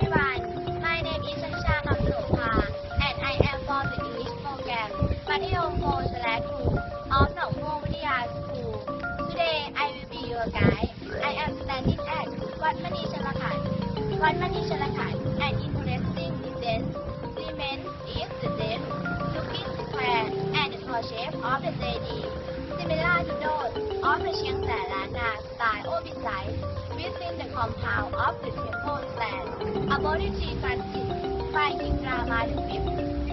everyone. My name is Sanisha Kamsopa and I am from the English program Mathayom 4/2 of Nong Mong Vidya School. Today I will be your guide. I am standing at Wat Mani Chalakat. Wat Mani Chalakat, an interesting residence. Cement is the dense, looking square and the tall shape of the lady, similar to those of the Chiang Sai Lana style or beside. Within the compound of the temple stand, a body tree consists by King Rama V